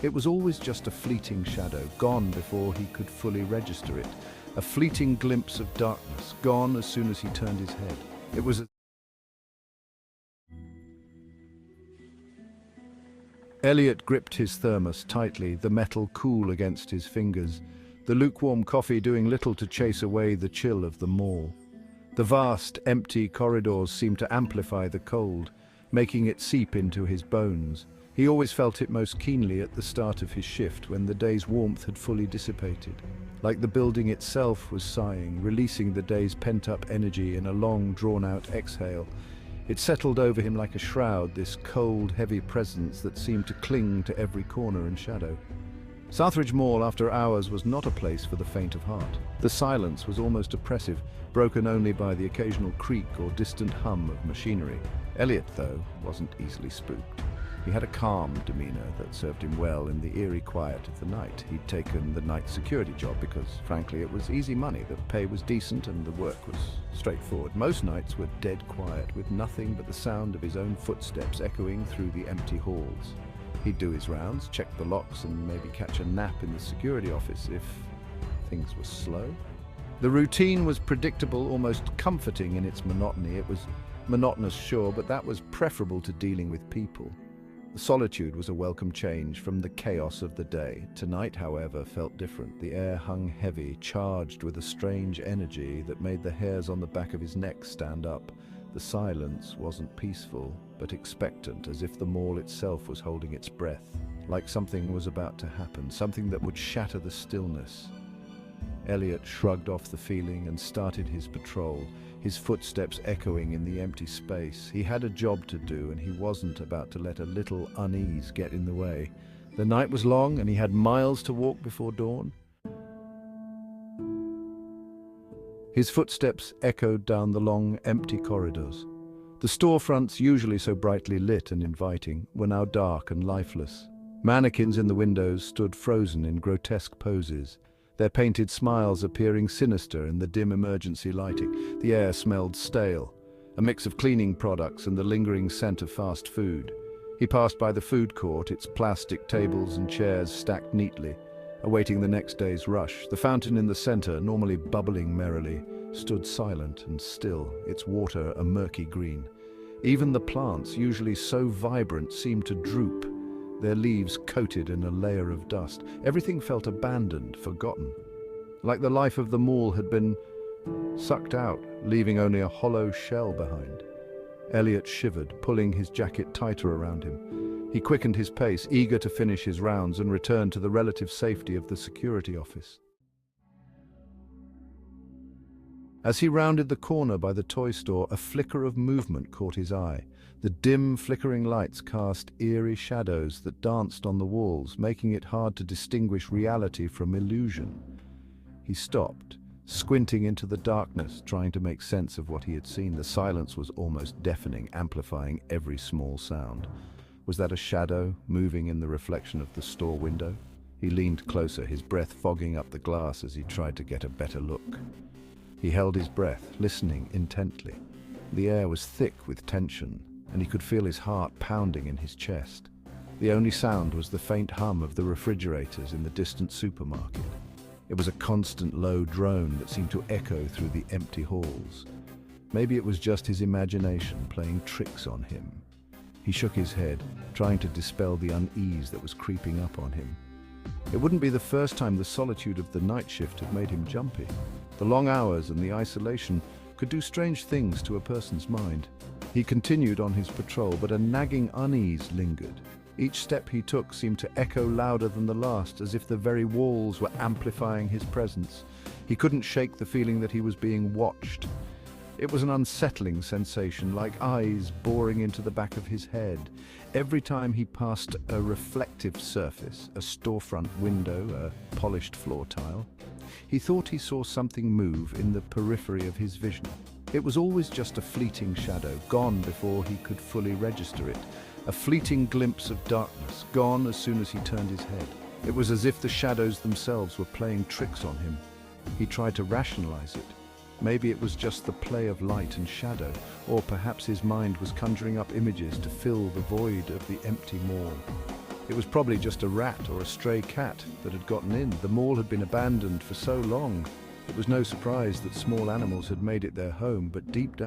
It was always just a fleeting shadow, gone before he could fully register it. A fleeting glimpse of darkness, gone as soon as he turned his head. It was Elliot gripped his thermos tightly, the metal cool against his fingers, the lukewarm coffee doing little to chase away the chill of the mall. The vast, empty corridors seemed to amplify the cold, making it seep into his bones. He always felt it most keenly at the start of his shift, when the day's warmth had fully dissipated. Like the building itself was sighing, releasing the day's pent-up energy in a long, drawn-out exhale. It settled over him like a shroud, this cold, heavy presence that seemed to cling to every corner and shadow. Southridge Mall, after hours, was not a place for the faint of heart. The silence was almost oppressive, broken only by the occasional creak or distant hum of machinery. Elliot, though, wasn't easily spooked. He had a calm demeanor that served him well in the eerie quiet of the night. He'd taken the night security job because, frankly, it was easy money. The pay was decent and the work was straightforward. Most nights were dead quiet, with nothing but the sound of his own footsteps echoing through the empty halls. He'd do his rounds, check the locks, and maybe catch a nap in the security office if things were slow. The routine was predictable, almost comforting in its monotony. It was monotonous, sure, but that was preferable to dealing with people. The solitude was a welcome change from the chaos of the day. Tonight, however, felt different. The air hung heavy, charged with a strange energy that made the hairs on the back of his neck stand up. The silence wasn't peaceful, but expectant, as if the mall itself was holding its breath, like something was about to happen, something that would shatter the stillness. Elliot shrugged off the feeling and started his patrol, his footsteps echoing in the empty space. He had a job to do, and he wasn't about to let a little unease get in the way. The night was long, and he had miles to walk before dawn. His footsteps echoed down the long, empty corridors. The storefronts, usually so brightly lit and inviting, were now dark and lifeless. Mannequins in the windows stood frozen in grotesque poses, their painted smiles appearing sinister in the dim emergency lighting. The air smelled stale, a mix of cleaning products and the lingering scent of fast food. He passed by the food court, its plastic tables and chairs stacked neatly, awaiting the next day's rush. The fountain in the center, normally bubbling merrily, stood silent and still, its water a murky green. Even the plants, usually so vibrant, seemed to droop, their leaves coated in a layer of dust. Everything felt abandoned, forgotten, like the life of the mall had been sucked out, leaving only a hollow shell behind. Elliot shivered, pulling his jacket tighter around him. He quickened his pace, eager to finish his rounds and return to the relative safety of the security office. As he rounded the corner by the toy store, a flicker of movement caught his eye. The dim, flickering lights cast eerie shadows that danced on the walls, making it hard to distinguish reality from illusion. He stopped, squinting into the darkness, trying to make sense of what he had seen. The silence was almost deafening, amplifying every small sound. Was that a shadow moving in the reflection of the store window? He leaned closer, his breath fogging up the glass as he tried to get a better look. He held his breath, listening intently. The air was thick with tension, and he could feel his heart pounding in his chest. The only sound was the faint hum of the refrigerators in the distant supermarket. It was a constant low drone that seemed to echo through the empty halls. Maybe it was just his imagination playing tricks on him. He shook his head, trying to dispel the unease that was creeping up on him. It wouldn't be the first time the solitude of the night shift had made him jumpy. The long hours and the isolation could do strange things to a person's mind. He continued on his patrol, but a nagging unease lingered. Each step he took seemed to echo louder than the last, as if the very walls were amplifying his presence. He couldn't shake the feeling that he was being watched. It was an unsettling sensation, like eyes boring into the back of his head. Every time he passed a reflective surface, a storefront window, a polished floor tile, he thought he saw something move in the periphery of his vision. It was always just a fleeting shadow, gone before he could fully register it. A fleeting glimpse of darkness, gone as soon as he turned his head. It was as if the shadows themselves were playing tricks on him. He tried to rationalize it. Maybe it was just the play of light and shadow, or perhaps his mind was conjuring up images to fill the void of the empty mall. It was probably just a rat or a stray cat that had gotten in. The mall had been abandoned for so long. It was no surprise that small animals had made it their home, but deep down